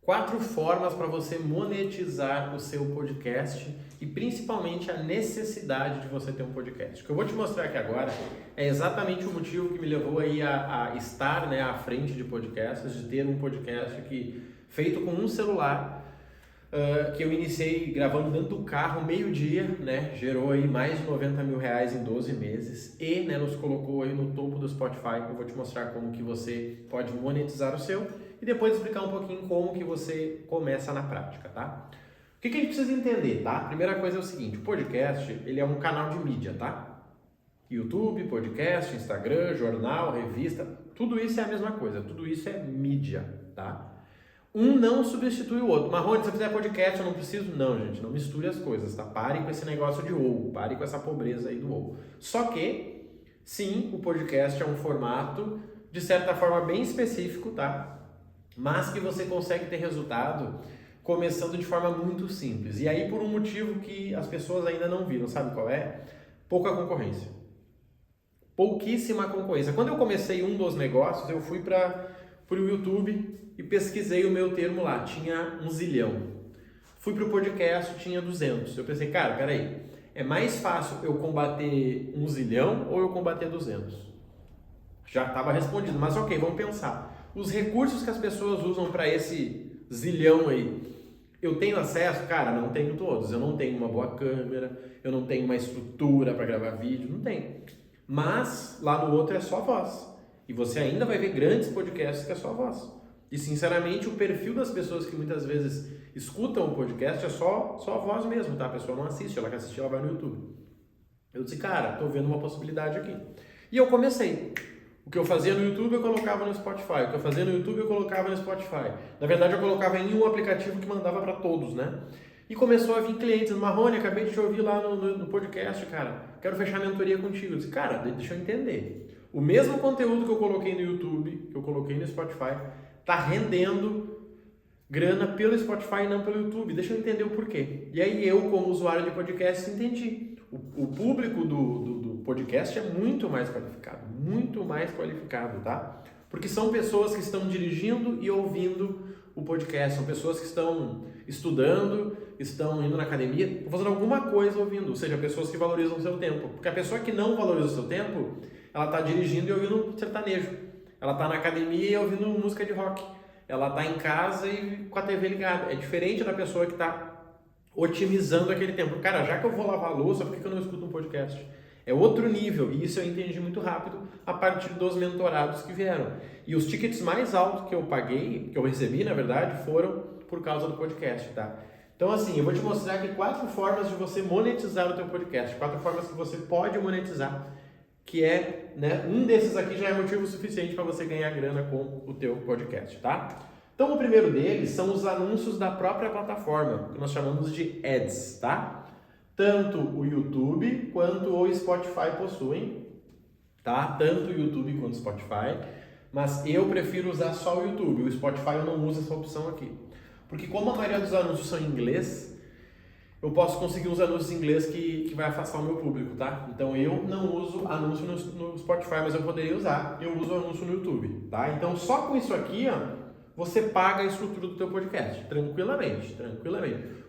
4 formas para você monetizar o seu podcast e principalmente a necessidade de você ter um podcast. O que eu vou te mostrar aqui agora é exatamente o motivo que me levou aí a estar, né, à frente de podcasts, de ter um podcast feito com um celular, que eu iniciei gravando dentro do carro, meio-dia, né? Gerou aí mais de R$90 mil em 12 meses e, né, nos colocou aí no topo do Spotify. Eu vou te mostrar como que você pode monetizar o seu e depois explicar um pouquinho como que você começa na prática, tá? O que a gente precisa entender, tá? Primeira coisa é o seguinte, o podcast, ele é um canal de mídia, tá? YouTube, podcast, Instagram, jornal, revista, tudo isso é a mesma coisa, tudo isso é mídia, tá? Um não substitui o outro. Marrone, se eu fizer podcast, eu não preciso? Não, gente, não misture as coisas, tá? Pare com esse negócio de ou, pare com essa pobreza aí do ou. Só que, sim, o podcast é um formato, de certa forma, bem específico, tá? Mas que você consegue ter resultado começando de forma muito simples. E aí por um motivo que as pessoas ainda não viram, sabe qual é? Pouca concorrência. Pouquíssima concorrência. Quando eu comecei um dos negócios, eu fui para o YouTube e pesquisei o meu termo lá, tinha 1 zilhão. Fui para o podcast, tinha 200. Eu pensei, cara, peraí, é mais fácil eu combater 1 zilhão ou eu combater 200? Já estava respondido, mas ok, vamos pensar. Os recursos que as pessoas usam para esse zilhão aí, eu tenho acesso? Cara, não tenho todos. Eu não tenho uma boa câmera, eu não tenho uma estrutura para gravar vídeo, não tenho. Mas lá no outro é só voz. E você ainda vai ver grandes podcasts que é só voz. E sinceramente o perfil das pessoas que muitas vezes escutam o podcast é só a voz mesmo, tá? A pessoa não assiste, ela quer assistir, ela vai no YouTube. Eu disse, cara, tô vendo uma possibilidade aqui. E eu comecei. O que eu fazia no YouTube eu colocava no Spotify. O que eu fazia no YouTube eu colocava no Spotify. Na verdade eu colocava em um aplicativo que mandava para todos, né? E começou a vir clientes, Marrone, acabei de te ouvir lá no podcast, cara. Quero fechar a mentoria contigo. Eu disse, cara, deixa eu entender. O mesmo conteúdo que eu coloquei no YouTube, que eu coloquei no Spotify, tá rendendo grana pelo Spotify e não pelo YouTube. Deixa eu entender o porquê. E aí eu, como usuário de podcast, entendi. O público do podcast é muito mais qualificado, tá? Porque são pessoas que estão dirigindo e ouvindo o podcast, são pessoas que estão estudando, estão indo na academia, estão fazendo alguma coisa ouvindo, ou seja, pessoas que valorizam o seu tempo. Porque a pessoa que não valoriza o seu tempo, ela está dirigindo e ouvindo sertanejo. Ela está na academia e ouvindo música de rock. Ela está em casa e com a TV ligada. É diferente da pessoa que está otimizando aquele tempo. Cara, já que eu vou lavar a louça, por que eu não escuto um podcast? É outro nível, e isso eu entendi muito rápido a partir dos mentorados que vieram. E os tickets mais altos que eu paguei, que eu recebi, na verdade, foram por causa do podcast, tá? Então, assim, eu vou te mostrar aqui 4 formas de você monetizar o teu podcast, 4 formas que você pode monetizar, que é, né, um desses aqui já é motivo suficiente para você ganhar grana com o teu podcast, tá? Então, o primeiro deles são os anúncios da própria plataforma, que nós chamamos de ads, tá? Tanto o YouTube quanto o Spotify possuem, tá? Tanto o YouTube quanto o Spotify, mas eu prefiro usar só o YouTube. O Spotify eu não uso essa opção aqui. Porque como a maioria dos anúncios são em inglês, eu posso conseguir uns anúncios em inglês que vai afastar o meu público, tá? Então eu não uso anúncio no Spotify, mas eu poderia usar. Eu uso anúncio no YouTube, tá? Então só com isso aqui, ó, você paga a estrutura do teu podcast, tranquilamente.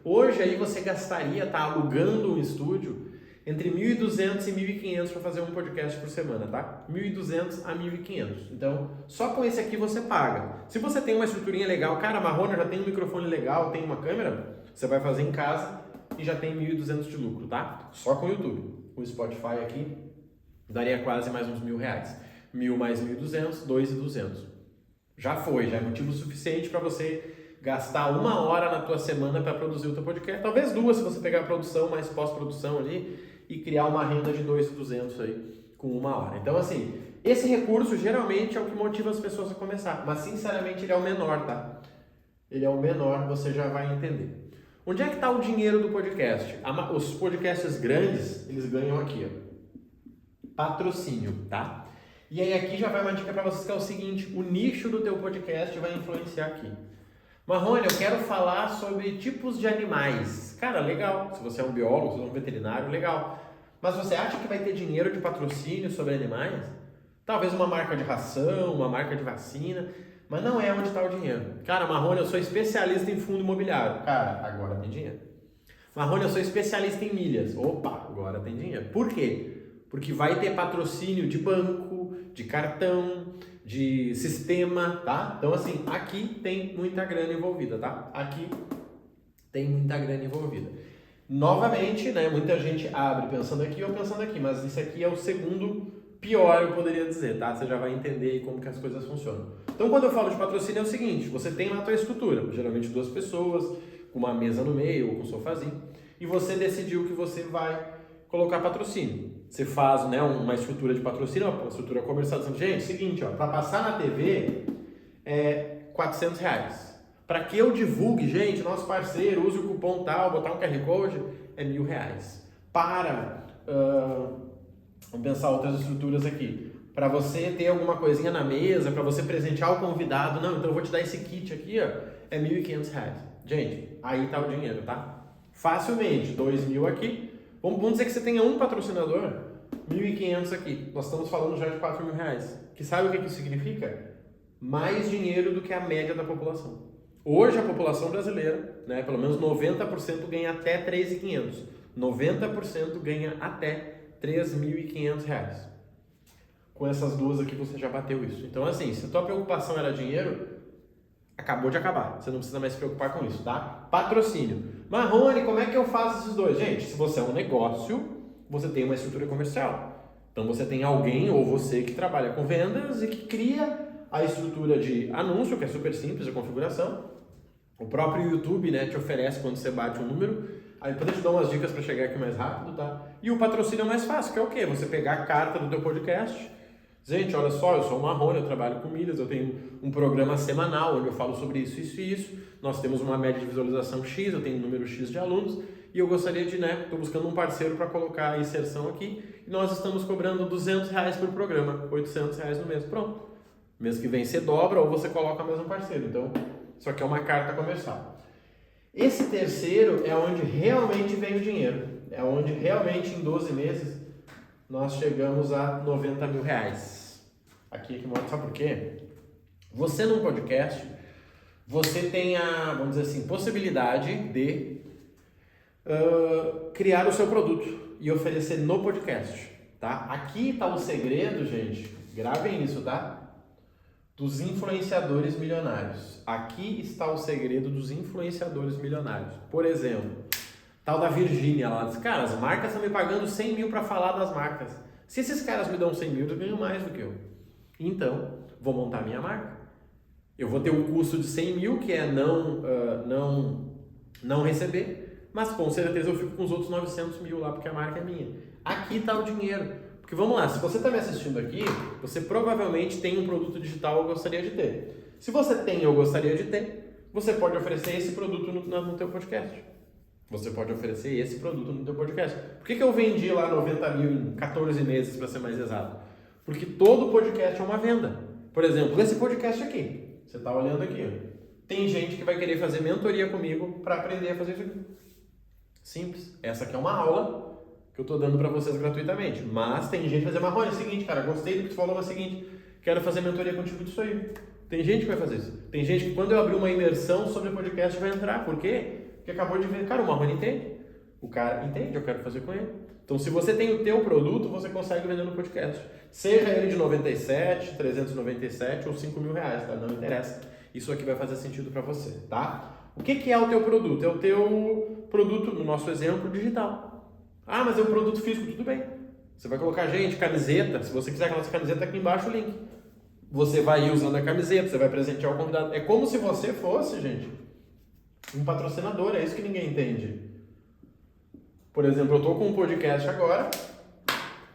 Hoje aí você gastaria, tá, alugando um estúdio, entre 1.200 e 1.500 para fazer um podcast por semana, tá? 1.200 a 1.500. Então, só com esse aqui você paga. Se você tem uma estruturinha legal, cara, Marrone, já tem um microfone legal, tem uma câmera, você vai fazer em casa e já tem 1.200 de lucro, tá? Só com o YouTube. O Spotify aqui daria quase mais uns R$1.000. 1.000 mais 1.200, 2.200. Já é motivo suficiente para você gastar 1 hora na tua semana para produzir o teu podcast, talvez 2 se você pegar a produção mais pós-produção ali e criar uma renda de 2.200 aí com 1 hora. Então assim, esse recurso geralmente é o que motiva as pessoas a começar, mas sinceramente ele é o menor, tá? Ele é o menor, você já vai entender. Onde é que está o dinheiro do podcast? Os podcasts grandes, eles ganham aqui, ó, patrocínio, tá? E aí aqui já vai uma dica para vocês que é o seguinte, o nicho do teu podcast vai influenciar aqui. Marrone, eu quero falar sobre tipos de animais. Cara, legal. Se você é um biólogo, se você é um veterinário, legal. Mas você acha que vai ter dinheiro de patrocínio sobre animais? Talvez uma marca de ração, uma marca de vacina. mas não é onde está o dinheiro. Cara, Marrone, eu sou especialista em fundo imobiliário. Cara, agora tem dinheiro. Marrone, eu sou especialista em milhas. Opa, agora tem dinheiro. Por quê? Porque vai ter patrocínio de banco, de cartão, de sistema, tá? Então, assim, aqui tem muita grana envolvida, tá? Aqui tem muita grana envolvida. Novamente, né, muita gente abre pensando aqui ou pensando aqui, mas isso aqui é o segundo pior, eu poderia dizer, tá? Você já vai entender aí como que as coisas funcionam. Então, quando eu falo de patrocínio é o seguinte, você tem lá a tua estrutura, geralmente 2 pessoas, com uma mesa no meio ou com um sofazinho, e você decidiu que você vai colocar patrocínio. Você faz, né, uma estrutura de patrocínio, uma estrutura comercial, dizendo, gente, seguinte, ó, para passar na TV é R$400. Para que eu divulgue, gente, nosso parceiro, use o cupom tal, botar um QR Code, é R$1.000. Vamos pensar outras estruturas aqui. Para você ter alguma coisinha na mesa, para você presentear o convidado, não, então eu vou te dar esse kit aqui, ó, é R$1.500. Gente, aí tá o dinheiro, tá? Facilmente, 2.000 aqui. Vamos dizer que você tenha um patrocinador, 1.500 aqui. Nós estamos falando já de R$4.000. Que sabe o que isso significa? Mais dinheiro do que a média da população. Hoje a população brasileira, né, pelo menos 90% ganha até R$3.500. 90% ganha até R$3.500. Com essas duas aqui você já bateu isso. Então assim, se a tua preocupação era dinheiro, acabou de acabar. Você não precisa mais se preocupar com isso, tá? Patrocínio. Marrone, como é que eu faço esses dois? Gente, se você é um negócio, você tem uma estrutura comercial. Então você tem alguém ou você que trabalha com vendas e que cria a estrutura de anúncio, que é super simples a configuração. O próprio YouTube, né, te oferece quando você bate um número. Aí depois eu te dou umas dicas para chegar aqui mais rápido, tá? E o patrocínio é mais fácil, que é o quê? Você pegar a carta do teu podcast. Gente, olha só, eu sou o Marrone, eu trabalho com milhas, eu tenho um programa semanal onde eu falo sobre isso, isso e isso. Nós temos uma média de visualização X, eu tenho um número X de alunos e eu gostaria de, né, estou buscando um parceiro para colocar a inserção aqui e nós estamos cobrando R$200 por programa, R$800 no mês. Pronto. Mês que vem você dobra ou você coloca o mesmo parceiro. Então, isso aqui é uma carta comercial. Esse terceiro é onde realmente vem o dinheiro. É onde realmente em 12 meses nós chegamos a R$90.000. Aqui que mostra, sabe por quê? Você num podcast, você tem a, vamos dizer assim, possibilidade de criar o seu produto e oferecer no podcast, tá? Aqui está o segredo, gente, gravem isso, tá? Dos influenciadores milionários. Aqui está o segredo dos influenciadores milionários. Por exemplo, tal da Virgínia lá, diz, cara, as marcas estão me pagando 100 mil para falar das marcas. Se esses caras me dão 100 mil, eu ganho mais do que eu. Então, vou montar minha marca. Eu vou ter um custo de 100 mil, que é não receber, mas com certeza eu fico com os outros 900 mil lá, porque a marca é minha. Aqui está o dinheiro. Porque vamos lá, se você está me assistindo aqui, você provavelmente tem um produto digital que eu gostaria de ter. Se você tem ou gostaria de ter, você pode oferecer esse produto no teu podcast. Você pode oferecer esse produto no teu podcast. Por que eu vendi lá 90 mil em 14 meses, para ser mais exato? Porque todo podcast é uma venda. Por exemplo, esse podcast aqui, você está olhando aqui, ó. Tem gente que vai querer fazer mentoria comigo para aprender a fazer isso aqui. Simples. Essa aqui é uma aula que eu estou dando para vocês gratuitamente. Mas tem gente que vai dizer, Marrone, é o seguinte, cara, gostei do que tu falou, mas é o seguinte, quero fazer mentoria contigo disso aí. Tem gente que vai fazer isso. Tem gente que quando eu abrir uma imersão sobre podcast vai entrar. Por quê? Porque acabou de ver, cara, o Marrone entende. O cara entende, eu quero fazer com ele. Então, se você tem o teu produto, você consegue vender no podcast. Seja ele de 97, 397 ou 5 mil reais, tá? Não interessa. Isso aqui vai fazer sentido para você, tá? O que é o teu produto? É o teu produto, no nosso exemplo, digital. Ah, mas é um produto físico, tudo bem. Você vai colocar, gente, camiseta. Se você quiser aquela camiseta, aqui embaixo o link. Você vai ir usando a camiseta, você vai presentear o convidado. É como se você fosse, gente, um patrocinador. É isso que ninguém entende. Por exemplo, eu estou com um podcast agora,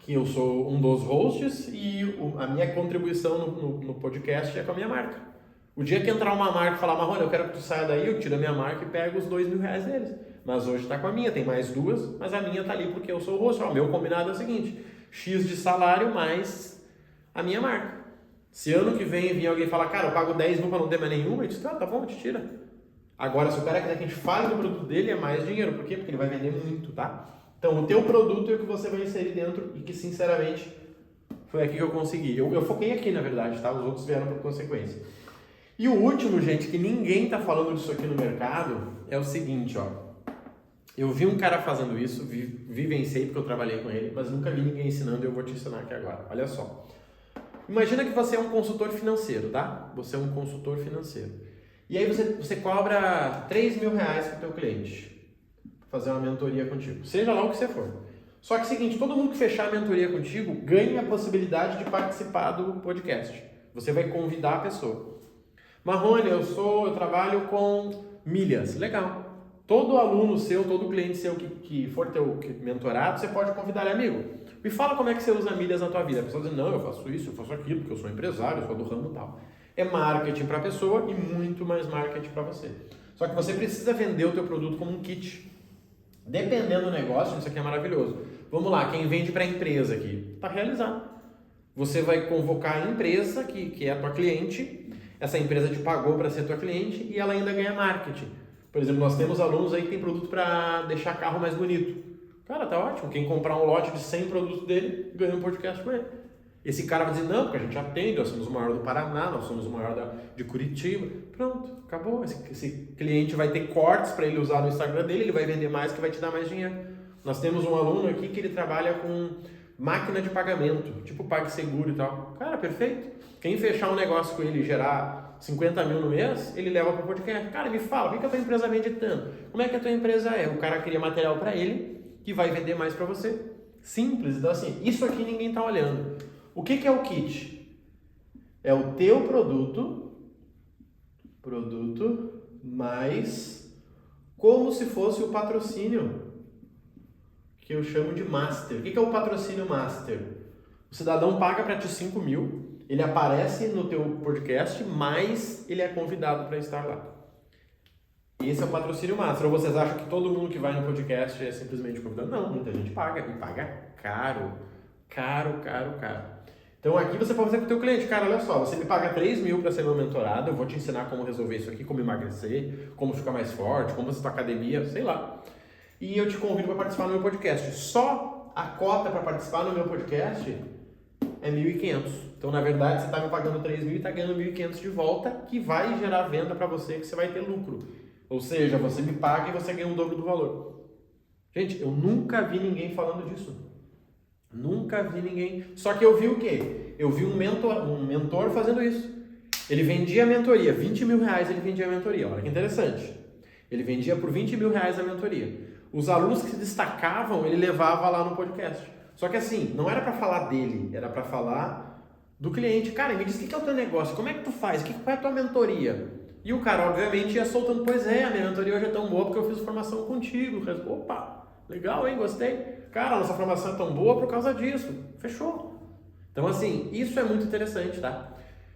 que eu sou um dos hosts, e a minha contribuição no podcast é com a minha marca. O dia que entrar uma marca e falar, Marrone, eu quero que tu saia daí, eu tiro a minha marca e pego os 2 mil reais deles. Mas hoje está com a minha, tem mais 2, mas a minha está ali porque eu sou o host. O meu combinado é o seguinte, X de salário mais a minha marca. Se ano que vem vir alguém falar, cara, eu pago 10 mil para não ter mais nenhuma, eu disse, tá bom, te tira. Agora, se o cara quiser que a gente fale do produto dele, é mais dinheiro. Por quê? Porque ele vai vender muito, tá? Então, o teu produto é o que você vai inserir dentro e que, sinceramente, foi aqui que eu consegui. Eu foquei aqui, na verdade, tá? Os outros vieram por consequência. E o último, gente, que ninguém tá falando disso aqui no mercado, é o seguinte, ó. Eu vi um cara fazendo isso, vivenciei porque eu trabalhei com ele, mas nunca vi ninguém ensinando e eu vou te ensinar aqui agora. Olha só. Imagina que você é um consultor financeiro, tá? Você é um consultor financeiro. E aí você cobra 3 mil reais para o teu cliente fazer uma mentoria contigo, seja lá o que você for. Só que é o seguinte, todo mundo que fechar a mentoria contigo ganha a possibilidade de participar do podcast. Você vai convidar a pessoa. Marrone, eu trabalho com milhas. Legal. Todo aluno seu, todo cliente seu que for teu mentorado, você pode convidar ele, amigo. Me fala como é que você usa milhas na tua vida. A pessoa diz, não, eu faço isso, eu faço aquilo, porque eu sou empresário, eu sou do ramo e tal. É marketing para a pessoa e muito mais marketing para você. Só que você precisa vender o teu produto como um kit. Dependendo do negócio, isso aqui é maravilhoso. Vamos lá, quem vende para a empresa aqui, está realizado. Você vai convocar a empresa, que é a tua cliente, essa empresa te pagou para ser tua cliente e ela ainda ganha marketing. Por exemplo, nós temos alunos aí que tem produto para deixar carro mais bonito. Cara, tá ótimo. Quem comprar um lote de 100 produtos dele, ganha um podcast com ele. Esse cara vai dizer, não, porque a gente atende, nós somos o maior do Paraná, nós somos o maior de Curitiba. Pronto, acabou. Esse cliente vai ter cortes para ele usar no Instagram dele, ele vai vender mais, que vai te dar mais dinheiro. Nós temos um aluno aqui que ele trabalha com máquina de pagamento, tipo PagSeguro e tal. Cara, perfeito. Quem fechar um negócio com ele e gerar 50 mil no mês, ele leva para o podcast. Cara, me fala, por que a tua empresa vende tanto? Como é que a tua empresa é? O cara cria material para ele, que vai vender mais para você. Simples. Então, assim, isso aqui ninguém está olhando. O que é o kit? É o teu produto mais como se fosse o patrocínio, que eu chamo de master. O que é o patrocínio master? O cidadão paga para ti 5 mil, ele aparece no teu podcast, mas ele é convidado para estar lá. Esse é o patrocínio master. Ou vocês acham que todo mundo que vai no podcast é simplesmente convidado? Não, muita gente paga, e paga caro. Então aqui você pode fazer com o teu cliente, cara, olha só, você me paga 3 mil para ser meu mentorado, eu vou te ensinar como resolver isso aqui, como emagrecer, como ficar mais forte, como fazer tua academia, sei lá. E eu te convido para participar no meu podcast. Só a cota para participar no meu podcast é 1.500. Então, na verdade, você está me pagando 3 mil e está ganhando 1.500 de volta, que vai gerar venda para você, que você vai ter lucro. Ou seja, você me paga e você ganha o dobro do valor. Gente, eu nunca vi ninguém falando disso. Nunca vi ninguém. Só que eu vi o quê? Eu vi um mentor fazendo isso. Ele vendia a mentoria, 20 mil reais ele vendia a mentoria. Olha que interessante. Ele vendia por 20 mil reais a mentoria. Os alunos que se destacavam, ele levava lá no podcast. Só que assim, não era para falar dele, era para falar do cliente. Cara, me diz o que é o teu negócio, como é que tu faz, qual é a tua mentoria? E o cara, obviamente, ia soltando, pois é, a minha mentoria hoje é tão boa porque eu fiz formação contigo. Opa, legal, hein, gostei. Cara, a nossa formação é tão boa por causa disso. Fechou. Então, assim, isso é muito interessante, tá?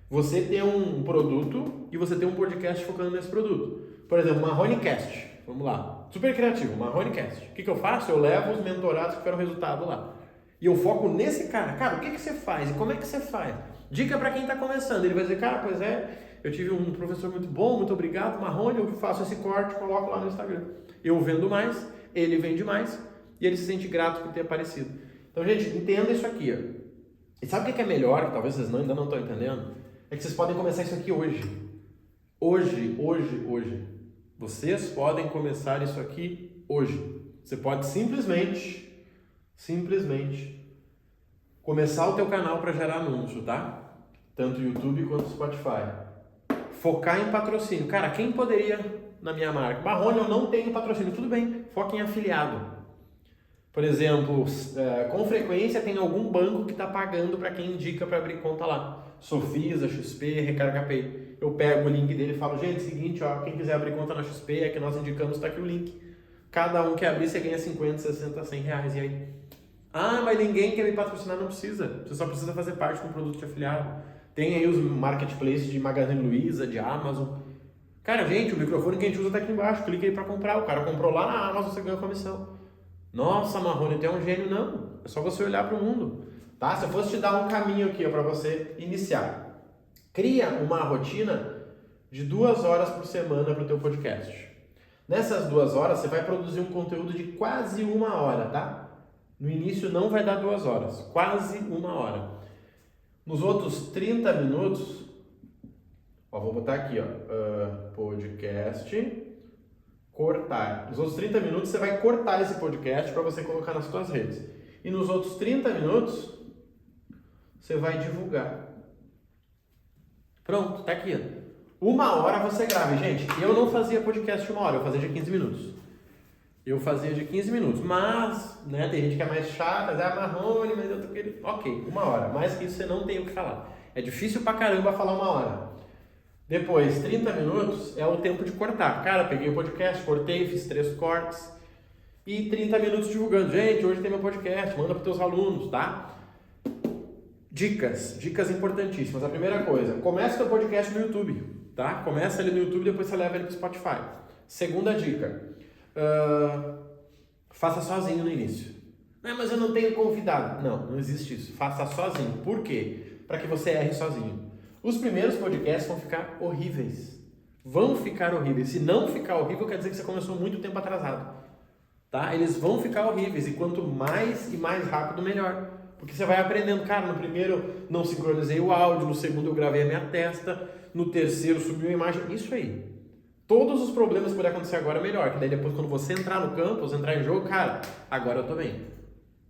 Você ter um produto e você ter um podcast focando nesse produto. Por exemplo, Marronecast. Vamos lá. Super criativo, Marronecast. O que eu faço? Eu levo os mentorados que tiveram resultado lá. E eu foco nesse cara. Cara, o que você faz? E como é que você faz? Dica para quem está começando. Ele vai dizer, cara, pois é, eu tive um professor muito bom, muito obrigado, Marrone, eu faço esse corte, coloco lá no Instagram. Eu vendo mais, ele vende mais e ele se sente grato por ter aparecido. Então, gente, entenda isso aqui. Ó. E sabe o que é melhor, que talvez vocês ainda não estão entendendo? É que vocês podem começar isso aqui hoje. Hoje. Vocês podem começar isso aqui hoje. Você pode simplesmente começar o teu canal para gerar anúncio, tá? Tanto YouTube quanto Spotify. Focar em patrocínio. Cara, quem poderia na minha marca? Marrone, eu não tenho patrocínio. Tudo bem, foca em afiliado. Por exemplo, com frequência tem algum banco que está pagando para quem indica para abrir conta lá. Sofisa, XP, Recarga Pay. Eu pego o link dele e falo, gente, seguinte, ó, quem quiser abrir conta na XP, é que nós indicamos, está aqui o link. Cada um que abrir, você ganha 50, 60, 100 reais. E aí? Ah, mas ninguém quer me patrocinar, não precisa. Você só precisa fazer parte de um produto de afiliado. Tem aí os marketplaces de Magazine Luiza, de Amazon. Cara, gente, o microfone que a gente usa tá aqui embaixo. Clica aí para comprar. O cara comprou lá na Amazon, você ganha comissão. Nossa, Marrone, tu é um gênio. Não, é só você olhar para o mundo. Tá? Se eu fosse te dar um caminho aqui para você iniciar. Cria uma rotina de 2 horas por semana para o teu podcast. Nessas 2 horas, você vai produzir um conteúdo de quase 1 hora, tá? No início não vai dar 2 horas, quase 1 hora. Nos outros 30 minutos, Ó, vou botar aqui, podcast, cortar. Nos outros 30 minutos você vai cortar esse podcast para você colocar nas suas redes. E nos outros 30 minutos você vai divulgar. Pronto, tá aqui. 1 hora você grava. Gente, eu não fazia podcast de 1 hora, eu fazia de 15 minutos. Mas, né, tem gente que é mais chata, Marrone, mas eu tô querendo... Ok, 1 hora. Mais que isso você não tem o que falar. É difícil pra caramba falar 1 hora. Depois, 30 minutos é o tempo de cortar. Cara, peguei o podcast, cortei, fiz 3 cortes. E 30 minutos divulgando. Gente, hoje tem meu podcast, manda pros teus alunos, tá? Dicas importantíssimas. A primeira coisa, começa o teu podcast no YouTube, tá? Começa ele no YouTube, depois você leva ele pro Spotify. Segunda dica, faça sozinho no início. Mas eu não tenho convidado. Não existe isso. Faça sozinho. Por quê? Para que você erre sozinho. Os primeiros podcasts vão ficar horríveis. Se não ficar horrível, quer dizer que você começou muito tempo atrasado. Tá? Eles vão ficar horríveis. E quanto mais e mais rápido, melhor. Porque você vai aprendendo. Cara, no primeiro não sincronizei o áudio. No segundo eu gravei a minha testa. No terceiro subiu a imagem. Isso aí. Todos os problemas que puder acontecer agora é melhor. Que daí depois quando você entrar no campus, entrar em jogo, cara, agora eu tô bem.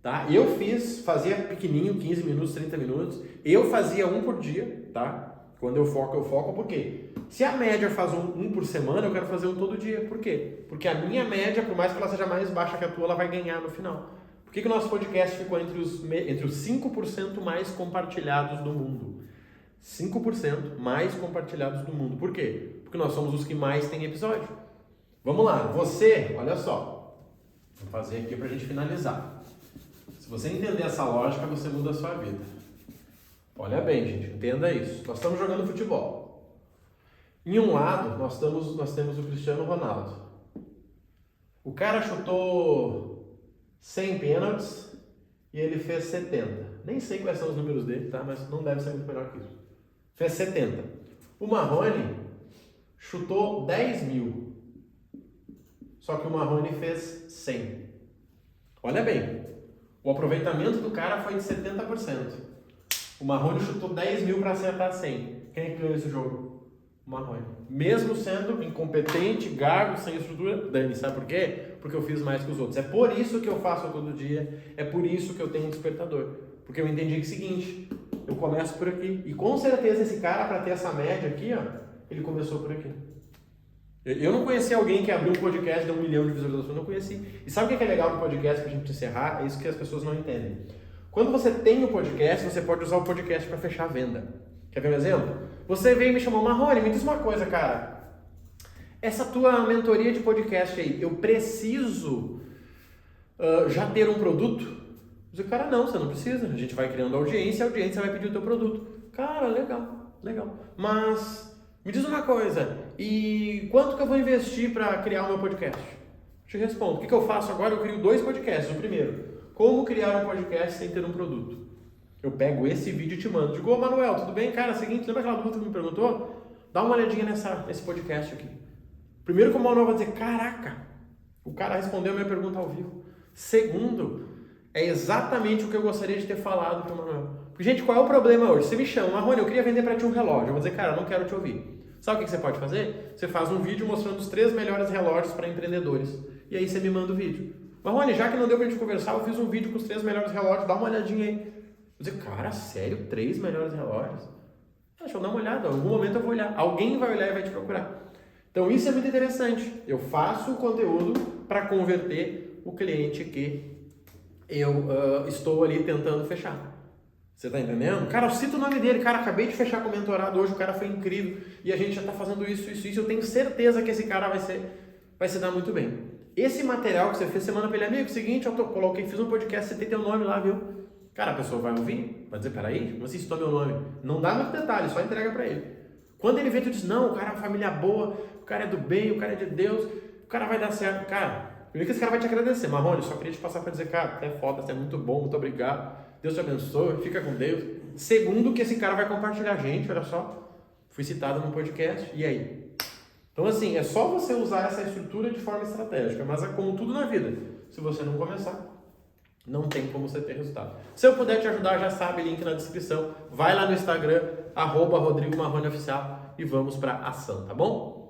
Tá? Eu fazia pequenininho, 15 minutos, 30 minutos. Eu fazia 1 por dia, tá? Quando eu foco, por quê? Se a média faz um por semana, eu quero fazer 1 todo dia. Por quê? Porque a minha média, por mais que ela seja mais baixa que a tua, ela vai ganhar no final. Por que o nosso podcast ficou entre os 5% mais compartilhados do mundo? 5% mais compartilhados do mundo. Por quê? Porque nós somos os que mais tem episódio. Vamos lá, você, olha só. Vou fazer aqui pra gente finalizar. Se você entender essa lógica, você muda a sua vida. Olha bem, gente, entenda isso. Nós estamos jogando futebol. Em um lado, nós temos o Cristiano Ronaldo. O cara chutou 100 pênaltis e ele fez 70. Nem sei quais são os números dele, tá? Mas não deve ser muito melhor que isso. Fez 70. O Marrone chutou 10 mil. Só que o Marrone fez 100. Olha bem. O aproveitamento do cara foi de 70%. O Marrone chutou 10 mil para acertar 100. Quem é que ganhou esse jogo? O Marrone. Mesmo sendo incompetente, gago, sem estrutura, dane. Sabe por quê? Porque eu fiz mais que os outros. É por isso que eu faço todo dia. É por isso que eu tenho um despertador. Porque eu entendi que é o seguinte, eu começo por aqui. E com certeza esse cara, para ter essa média aqui, ele começou por aqui. Eu não conheci alguém que abriu um podcast de 1 milhão de visualizações, não conheci. E sabe o que é legal do podcast pra gente encerrar? É isso que as pessoas não entendem. Quando você tem o podcast, você pode usar o podcast para fechar a venda. Quer ver um exemplo? Você veio e me chamou, Marrone, me diz uma coisa, cara. Essa tua mentoria de podcast aí, eu preciso já ter um produto? Eu digo, cara, não, você não precisa. A gente vai criando audiência, a audiência vai pedir o teu produto. Cara, legal. Mas... me diz uma coisa, e quanto que eu vou investir para criar o meu podcast? Eu te respondo. O que eu faço agora? Eu crio 2 podcasts. O primeiro, como criar um podcast sem ter um produto. Eu pego esse vídeo e te mando. Digo, ô Manuel, tudo bem? Cara, é o seguinte, lembra aquela dúvida que me perguntou? Dá uma olhadinha nesse podcast aqui. Primeiro que o Manuel vai dizer, caraca, o cara respondeu a minha pergunta ao vivo. Segundo, é exatamente o que eu gostaria de ter falado para o Manuel. Porque, gente, qual é o problema hoje? Você me chama, Marrone, eu queria vender para ti um relógio. Eu vou dizer, cara, eu não quero te ouvir. Sabe o que você pode fazer? Você faz um vídeo mostrando os 3 melhores relógios para empreendedores. E aí você me manda o vídeo. Marrone, já que não deu pra gente conversar, eu fiz um vídeo com os 3 melhores relógios, dá uma olhadinha aí. Eu dizer, cara, sério? 3 melhores relógios? Deixa eu dar uma olhada, em algum momento eu vou olhar. Alguém vai olhar e vai te procurar. Então isso é muito interessante. Eu faço o conteúdo para converter o cliente que eu estou ali tentando fechar. Você tá entendendo? Cara, eu cito o nome dele. Cara, acabei de fechar com o mentorado hoje, o cara foi incrível. E a gente já tá fazendo isso. Eu tenho certeza que esse cara vai se dar muito bem. Esse material que você fez, você manda pra ele, amigo, seguinte, fiz um podcast, você tem teu nome lá, viu? Cara, a pessoa vai ouvir, vai dizer, peraí, como assim citou meu nome? Não dá muito detalhe, só entrega pra ele. Quando ele vê, tu diz, não, o cara é uma família boa, o cara é do bem, o cara é de Deus, o cara vai dar certo. Cara, primeiro que esse cara vai te agradecer. Marrone, só queria te passar pra dizer, cara, você é foda, você é muito bom, muito obrigado. Deus te abençoe, fica com Deus. Segundo, que esse cara vai compartilhar a gente, olha só, fui citado no podcast, e aí? Então assim, é só você usar essa estrutura de forma estratégica, mas é como tudo na vida, se você não começar, não tem como você ter resultado. Se eu puder te ajudar, já sabe, link na descrição, vai lá no Instagram, @Rodrigo Marrone Oficial, e vamos para ação, tá bom?